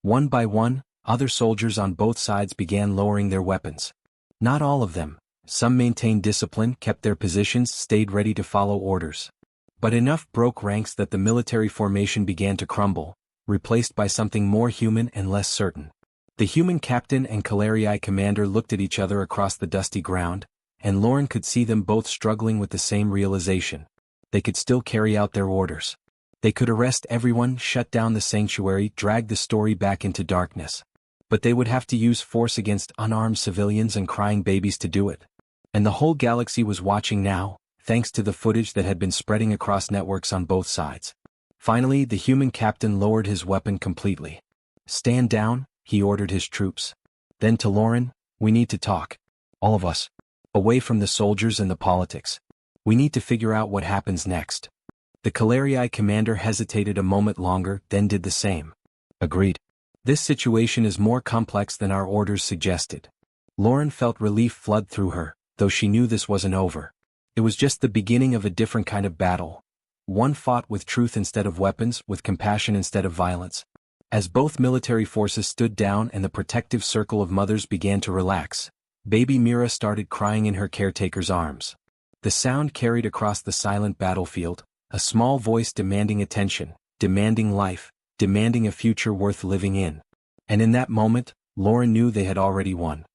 One by one, other soldiers on both sides began lowering their weapons. Not all of them. Some maintained discipline, kept their positions, stayed ready to follow orders. But enough broke ranks that the military formation began to crumble, replaced by something more human and less certain. The human captain and Calariae commander looked at each other across the dusty ground, and Lauren could see them both struggling with the same realization. They could still carry out their orders. They could arrest everyone, shut down the sanctuary, drag the story back into darkness. But they would have to use force against unarmed civilians and crying babies to do it. And the whole galaxy was watching now, thanks to the footage that had been spreading across networks on both sides. Finally, the human captain lowered his weapon completely. "Stand down," he ordered his troops. Then to Lauren, "We need to talk. All of us. Away from the soldiers and the politics. We need to figure out what happens next." The Calariae commander hesitated a moment longer, then did the same. "Agreed. This situation is more complex than our orders suggested." Lauren felt relief flood through her, though she knew this wasn't over. It was just the beginning of a different kind of battle. One fought with truth instead of weapons, with compassion instead of violence. As both military forces stood down and the protective circle of mothers began to relax, baby Mira started crying in her caretaker's arms. The sound carried across the silent battlefield, a small voice demanding attention, demanding life, demanding a future worth living in. And in that moment, Lauren knew they had already won.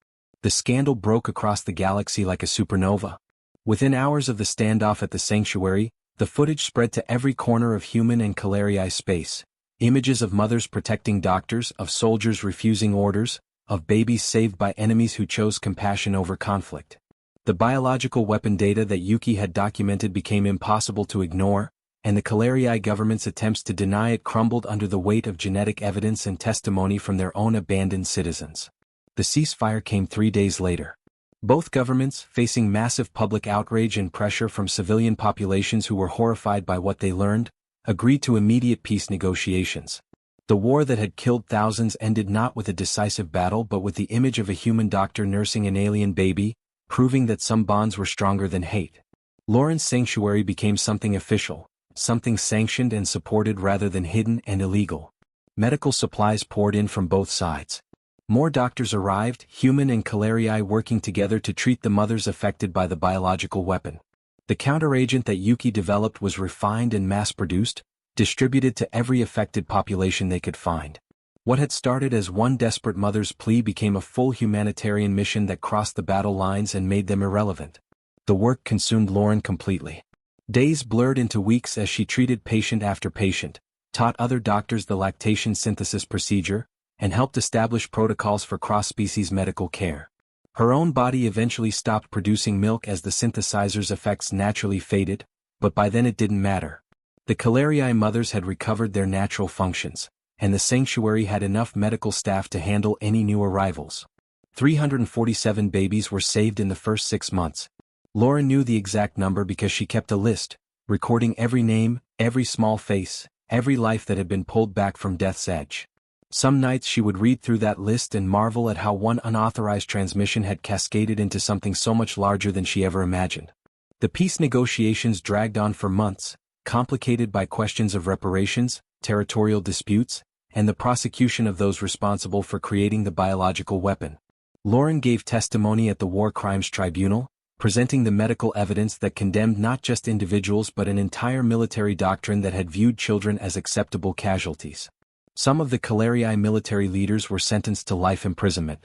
The scandal broke across the galaxy like a supernova. Within hours of the standoff at the sanctuary, the footage spread to every corner of human and Calariai space. Images of mothers protecting doctors, of soldiers refusing orders, of babies saved by enemies who chose compassion over conflict. The biological weapon data that Yuki had documented became impossible to ignore, and the Calariai government's attempts to deny it crumbled under the weight of genetic evidence and testimony from their own abandoned citizens. The ceasefire came 3 days later. Both governments, facing massive public outrage and pressure from civilian populations who were horrified by what they learned, agreed to immediate peace negotiations. The war that had killed thousands ended not with a decisive battle but with the image of a human doctor nursing an alien baby, proving that some bonds were stronger than hate. Lauren's sanctuary became something official, something sanctioned and supported rather than hidden and illegal. Medical supplies poured in from both sides. More doctors arrived, human and Calariai working together to treat the mothers affected by the biological weapon. The counteragent that Yuki developed was refined and mass-produced, distributed to every affected population they could find. What had started as one desperate mother's plea became a full humanitarian mission that crossed the battle lines and made them irrelevant. The work consumed Lauren completely. Days blurred into weeks as she treated patient after patient, taught other doctors the lactation synthesis procedure, and helped establish protocols for cross-species medical care. Her own body eventually stopped producing milk as the synthesizer's effects naturally faded, but by then it didn't matter. The Calariai mothers had recovered their natural functions, and the sanctuary had enough medical staff to handle any new arrivals. 347 babies were saved in the first 6 months. Lauren knew the exact number because she kept a list, recording every name, every small face, every life that had been pulled back from death's edge. Some nights she would read through that list and marvel at how one unauthorized transmission had cascaded into something so much larger than she ever imagined. The peace negotiations dragged on for months, complicated by questions of reparations, territorial disputes, and the prosecution of those responsible for creating the biological weapon. Lauren gave testimony at the War Crimes Tribunal, presenting the medical evidence that condemned not just individuals but an entire military doctrine that had viewed children as acceptable casualties. Some of the Calariai military leaders were sentenced to life imprisonment.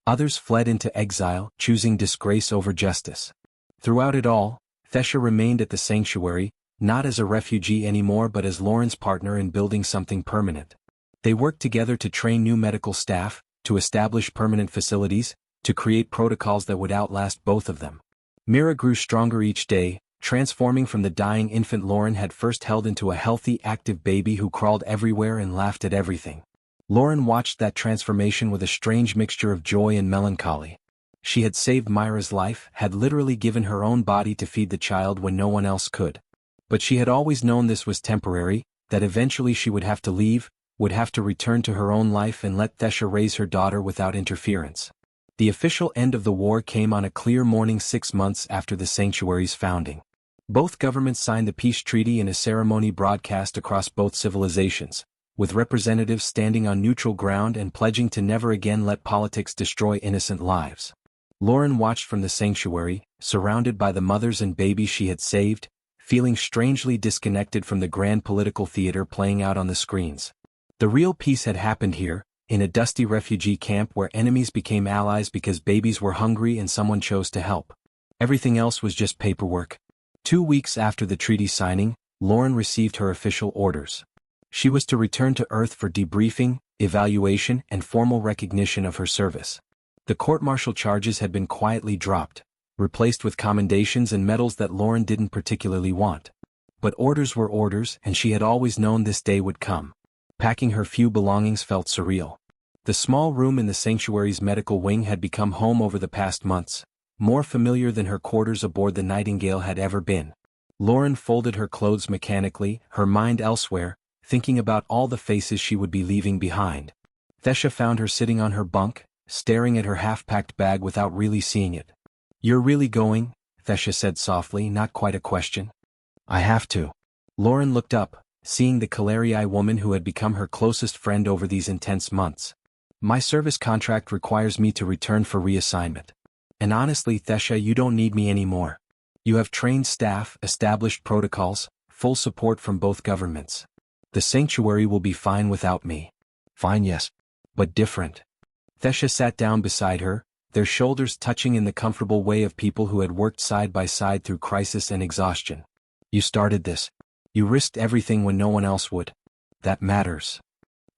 Others fled into exile, choosing disgrace over justice. Throughout it all, Thesha remained at the sanctuary, not as a refugee anymore but as Lauren's partner in building something permanent. They worked together to train new medical staff, to establish permanent facilities, to create protocols that would outlast both of them. Mira grew stronger each day, transforming from the dying infant Lauren had first held into a healthy, active baby who crawled everywhere and laughed at everything. Lauren watched that transformation with a strange mixture of joy and melancholy. She had saved Myra's life, had literally given her own body to feed the child when no one else could. But she had always known this was temporary, that eventually she would have to leave, would have to return to her own life and let Thesha raise her daughter without interference. The official end of the war came on a clear morning 6 months after the sanctuary's founding. Both governments signed the peace treaty in a ceremony broadcast across both civilizations, with representatives standing on neutral ground and pledging to never again let politics destroy innocent lives. Lauren watched from the sanctuary, surrounded by the mothers and babies she had saved, feeling strangely disconnected from the grand political theater playing out on the screens. The real peace had happened here, in a dusty refugee camp where enemies became allies because babies were hungry and someone chose to help. Everything else was just paperwork. 2 weeks after the treaty signing, Lauren received her official orders. She was to return to Earth for debriefing, evaluation, and formal recognition of her service. The court-martial charges had been quietly dropped, replaced with commendations and medals that Lauren didn't particularly want. But orders were orders, and she had always known this day would come. Packing her few belongings felt surreal. The small room in the sanctuary's medical wing had become home over the past months, more familiar than her quarters aboard the Nightingale had ever been. Lauren folded her clothes mechanically, her mind elsewhere, thinking about all the faces she would be leaving behind. Thesha found her sitting on her bunk, staring at her half-packed bag without really seeing it. "You're really going?" Thesha said softly, not quite a question. "I have to." Lauren looked up, seeing the Calariai woman who had become her closest friend over these intense months. "My service contract requires me to return for reassignment. And honestly, Thesha, you don't need me anymore. You have trained staff, established protocols, full support from both governments. The sanctuary will be fine without me. Fine, yes. But different. Thesha sat down beside her, their shoulders touching in the comfortable way of people who had worked side by side through crisis and exhaustion. You started this. You risked everything when no one else would. That matters.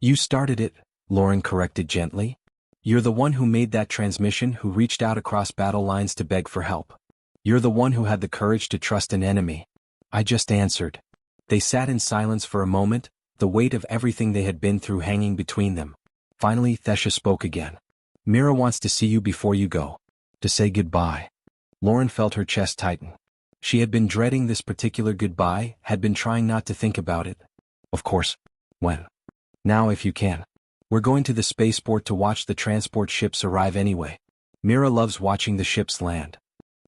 You started it, Lauren corrected gently. You're the one who made that transmission, who reached out across battle lines to beg for help. You're the one who had the courage to trust an enemy. I just answered. They sat in silence for a moment, the weight of everything they had been through hanging between them. Finally, Thesha spoke again. Mira wants to see you before you go. To say goodbye. Lauren felt her chest tighten. She had been dreading this particular goodbye, had been trying not to think about it. Of course. When? Now if you can. We're going to the spaceport to watch the transport ships arrive anyway. Mira loves watching the ships land.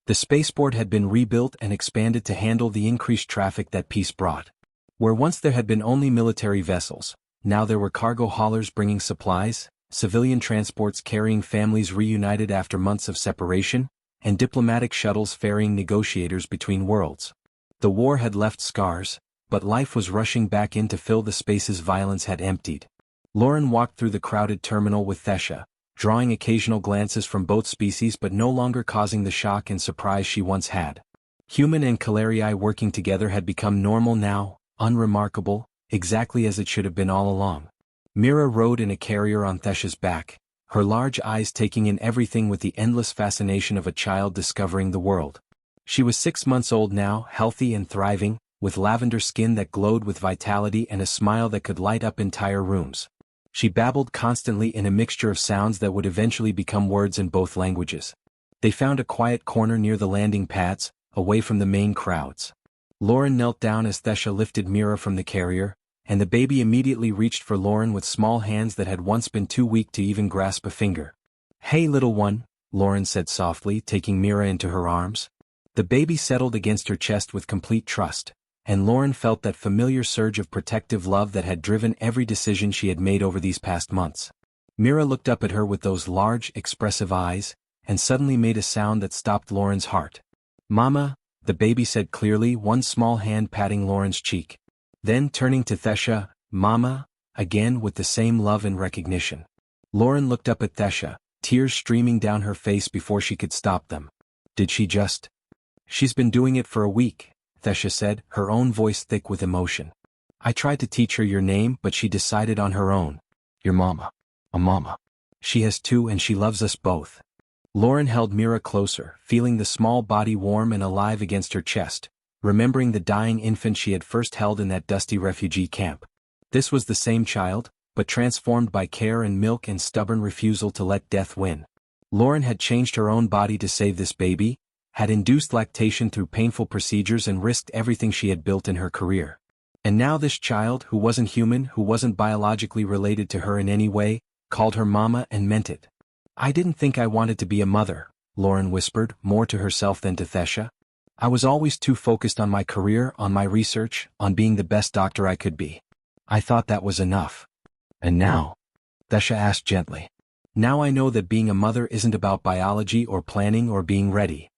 The spaceport had been rebuilt and expanded to handle the increased traffic that peace brought. Where once there had been only military vessels, now there were cargo haulers bringing supplies, civilian transports carrying families reunited after months of separation, and diplomatic shuttles ferrying negotiators between worlds. The war had left scars, but life was rushing back in to fill the spaces violence had emptied. Lauren walked through the crowded terminal with Thesha, drawing occasional glances from both species but no longer causing the shock and surprise she once had. Human and Calarii working together had become normal now, unremarkable, exactly as it should have been all along. Mira rode in a carrier on Thesha's back, her large eyes taking in everything with the endless fascination of a child discovering the world. She was 6 months old now, healthy and thriving, with lavender skin that glowed with vitality and a smile that could light up entire rooms. She babbled constantly in a mixture of sounds that would eventually become words in both languages. They found a quiet corner near the landing pads, away from the main crowds. Lauren knelt down as Thesha lifted Mira from the carrier, and the baby immediately reached for Lauren with small hands that had once been too weak to even grasp a finger. Hey little one, Lauren said softly, taking Mira into her arms. The baby settled against her chest with complete trust, and Lauren felt that familiar surge of protective love that had driven every decision she had made over these past months. Mira looked up at her with those large, expressive eyes, and suddenly made a sound that stopped Lauren's heart. Mama, the baby said clearly, one small hand patting Lauren's cheek. Then turning to Thesha, Mama, again with the same love and recognition. Lauren looked up at Thesha, tears streaming down her face before she could stop them. Did she just? She's been doing it for a week, Thesha said, her own voice thick with emotion. I tried to teach her your name, but she decided on her own. Your mama. A mama. She has two and she loves us both. Lauren held Mira closer, feeling the small body warm and alive against her chest, remembering the dying infant she had first held in that dusty refugee camp. This was the same child, but transformed by care and milk and stubborn refusal to let death win. Lauren had changed her own body to save this baby, had induced lactation through painful procedures and risked everything she had built in her career. And now this child, who wasn't human, who wasn't biologically related to her in any way, called her mama and meant it. I didn't think I wanted to be a mother, Lauren whispered, more to herself than to Thesha. I was always too focused on my career, on my research, on being the best doctor I could be. I thought that was enough. And now? Thesha asked gently. Now I know that being a mother isn't about biology or planning or being ready.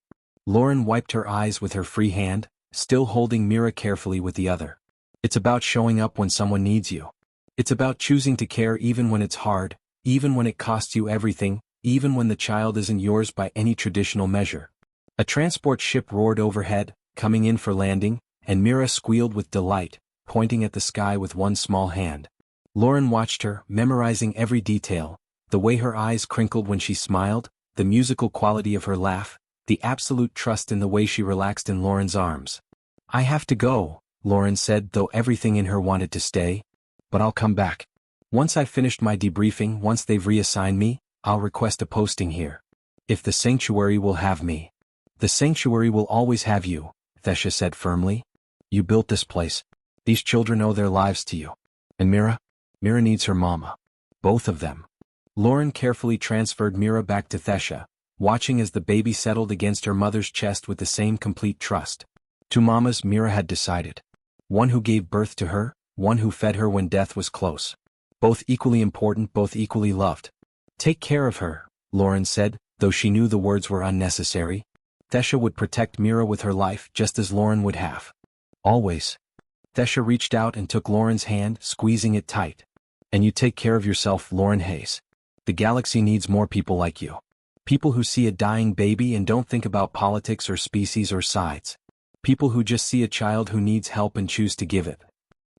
Lauren wiped her eyes with her free hand, still holding Mira carefully with the other. It's about showing up when someone needs you. It's about choosing to care even when it's hard, even when it costs you everything, even when the child isn't yours by any traditional measure. A transport ship roared overhead, coming in for landing, and Mira squealed with delight, pointing at the sky with one small hand. Lauren watched her, memorizing every detail, the way her eyes crinkled when she smiled, the musical quality of her laugh, the absolute trust in the way she relaxed in Lauren's arms. I have to go, Lauren said, though everything in her wanted to stay. But I'll come back. Once I've finished my debriefing, once they've reassigned me, I'll request a posting here. If the sanctuary will have me. The sanctuary will always have you, Thesha said firmly. You built this place. These children owe their lives to you. And Mira? Mira needs her mama. Both of them. Lauren carefully transferred Mira back to Thesha, watching as the baby settled against her mother's chest with the same complete trust. Two mamas, Mira had decided. One who gave birth to her, one who fed her when death was close. Both equally important, both equally loved. Take care of her, Lauren said, though she knew the words were unnecessary. Thesha would protect Mira with her life just as Lauren would have. Always. Thesha reached out and took Lauren's hand, squeezing it tight. "And you take care of yourself, Lauren Hayes. The galaxy needs more people like you. People who see a dying baby and don't think about politics or species or sides. People who just see a child who needs help and choose to give it."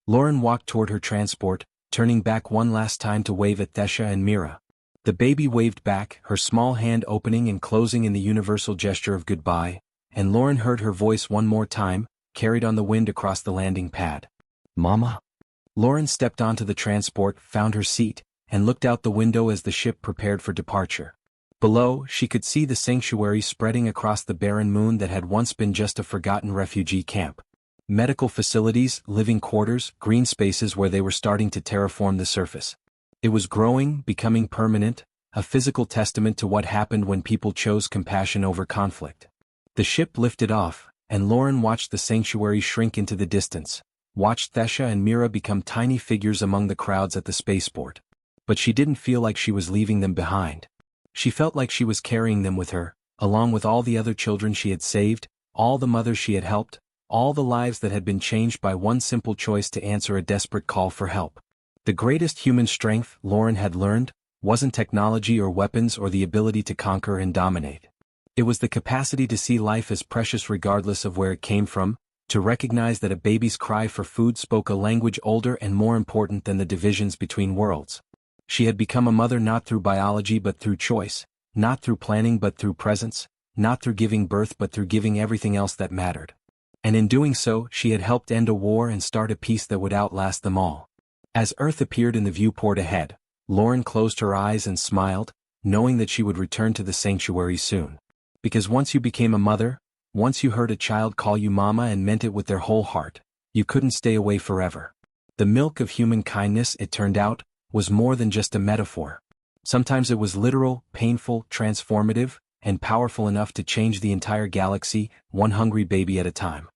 Lauren walked toward her transport, turning back one last time to wave at Thesha and Mira. The baby waved back, her small hand opening and closing in the universal gesture of goodbye, and Lauren heard her voice one more time, carried on the wind across the landing pad. "Mama?" Lauren stepped onto the transport, found her seat, and looked out the window as the ship prepared for departure. Below, she could see the sanctuary spreading across the barren moon that had once been just a forgotten refugee camp. Medical facilities, living quarters, green spaces where they were starting to terraform the surface. It was growing, becoming permanent, a physical testament to what happened when people chose compassion over conflict. The ship lifted off, and Lauren watched the sanctuary shrink into the distance, watched Thesha and Mira become tiny figures among the crowds at the spaceport. But she didn't feel like she was leaving them behind. She felt like she was carrying them with her, along with all the other children she had saved, all the mothers she had helped, all the lives that had been changed by one simple choice to answer a desperate call for help. The greatest human strength, Lauren had learned, wasn't technology or weapons or the ability to conquer and dominate. It was the capacity to see life as precious regardless of where it came from, to recognize that a baby's cry for food spoke a language older and more important than the divisions between worlds. She had become a mother not through biology but through choice, not through planning but through presence, not through giving birth but through giving everything else that mattered. And in doing so, she had helped end a war and start a peace that would outlast them all. As Earth appeared in the viewport ahead, Lauren closed her eyes and smiled, knowing that she would return to the sanctuary soon. Because once you became a mother, once you heard a child call you mama and meant it with their whole heart, you couldn't stay away forever. The milk of human kindness, it turned out, was more than just a metaphor. Sometimes it was literal, painful, transformative, and powerful enough to change the entire galaxy, one hungry baby at a time.